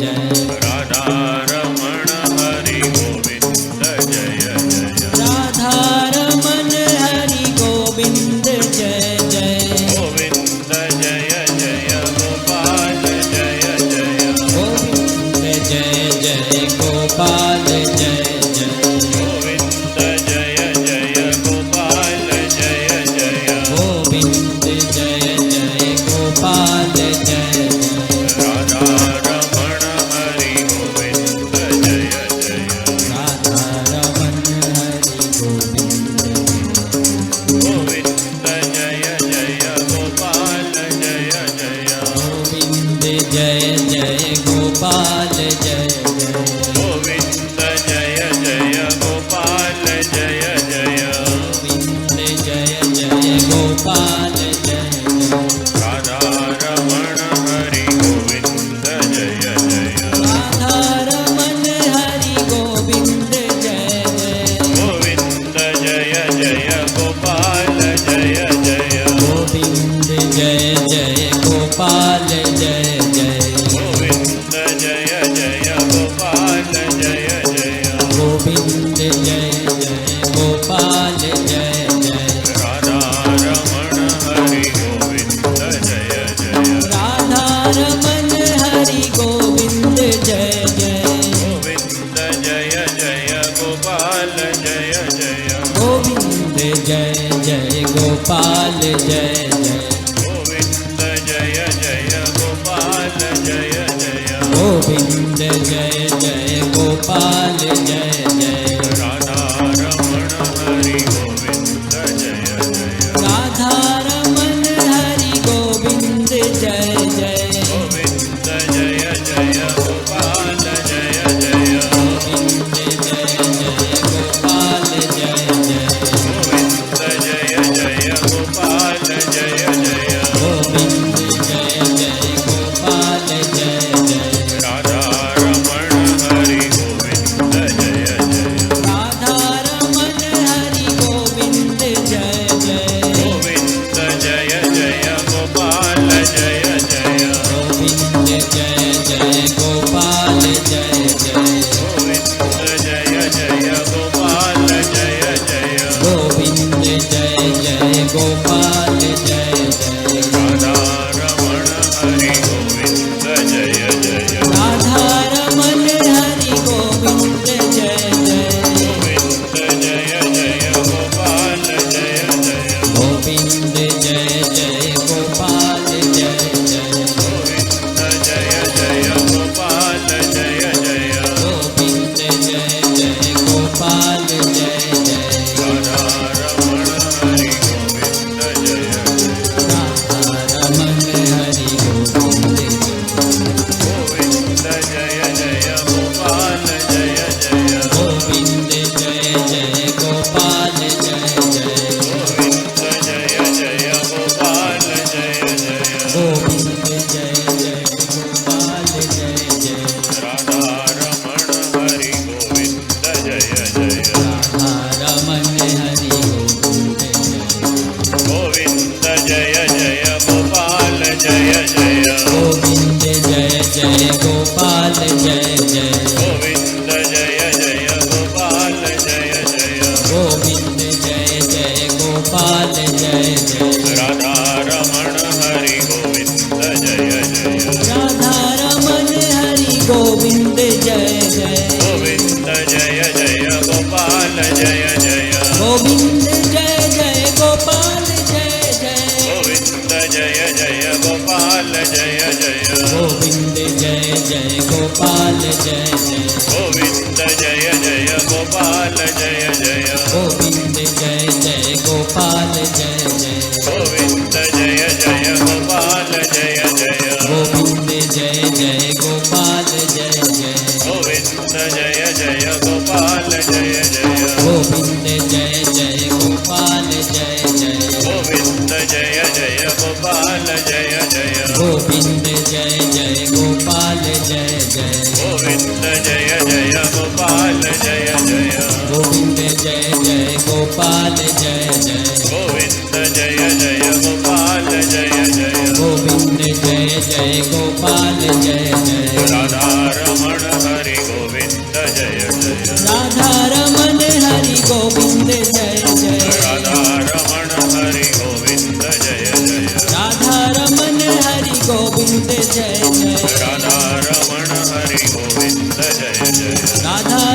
जय। राधा रमण हरि गोविंद जय जय। राधा रमण हरि गोविंद जय जय। गोविंद जय जय गोपाल जय जय। गोविंद जय जय गोपाल जय जय। गोविंद जय जय गोपाल जय जय। गोविंद जय जय गोपाल जय जय। राधा रमण हरि गोविंद जय जय। राधा रमण हरि गोविंद गोविंद जय जय गोपाल जय जय। गोविंद जय जय गोपाल जय जय। गोविंद जय जय गोपाल जय जय। गोविंद जय जय गोपाल जय जय। राधा रमण हरि गोविंद जय जय। राधा रमण हरि गोविंद जय जय। गोविंद जय जय गोपाल जय जय। गोविंद जय जय गोपाल जय जय। गोविंद जय जय गोपाल जय जय। गोविंद जय जय गोपाल जय जय। राधा रमण हरि गोविंद जय जय। राधा रमण हरि गोविंद जय जय। गोविंद जय जय गोपाल जय जय। गोविंद जय जय गोपाल जय जय। गोविंद जय जय गोपाल जय जय। गोविंद जय जय गोपाल जय जय। राधा रमण हरि गोविंद जय जय। राधा रमण हरि गोविंद जय जय। गोविंद जय जय गोपाल जय जय। गोविंद जय जय गोपाल जय जय। गोविंद जय जय गोपाल जय जय। गोविंद जय जय गोपाल जय जय। राधा रमण हरि गोविंद जय जय। राधा रमण हरि गोविंद जय जय। गोविंद जय जय गोपाल जय जय। गोविंद जय जय गोपाल जय जय। गोविंद जय जय गोपाल जय जय। गोविंद जय जय गोपाल जय जय। राधा रमण हरि गोविंद जय जय। राधा रमण हरि गोविंद जय जय। गोविंद जय जय गोपाल जय जय। गोविंद जय जय गोपाल जय जय। गोविंद जय जय गोपाल जय जय। गोविंद जय जय गोपाल जय जय। राधा रमण हरि गोविंद जय जय। राधा रमण हरि गोविंद जय। गोविंद जय जय गोपाल जय जय। गोविंद जय जय गोपाल जय जय। गोविंद जय जय गोपाल जय जय। गोविंद जय जय गोपाल जय जय। राधा रमण हरि गोविंद जय जय। राधा रमण हरि गोविंद जय। गोविंद जय जय गोपाल जय जय। गोविंद जय जय गोपाल जय जय। गोविंद जय जय गोपाल जय जय। गोविंद जय जय गोपाल जय जय। राधा रमण हरि गोविंद जय जय। राधा रमण हरि गोविंद जय जय। गोविंद जय जय गोपाल जय जय। गोविंद जय जय गोपाल जय जय। गोविंद जय जय गोपाल जय जय। गोविंद जय जय गोपाल जय जय। गोविंद जय जय गोपाल जय जय। गोविंद जय जय गोपाल जय जय। गोविंद जय जय गोपाल जय जय। गोविंद जय जय गोपाल जय जय। गोविंद जय जय गोपाल जय जय। गोविंद जय जय गोपाल जय जय। गोविंद जय जय गोपाल जय जय। गोविंद जय जय गोपाल जय जय। गोविंद जय जय गोपाल जय जय। गोविंद जय जय गोपाल जय जय। गोविंद जय जय गोपाल जय जय। गोविंद जय जय गोपाल जय जय। राधा હરિ ગોવિંદ જય જય રાધા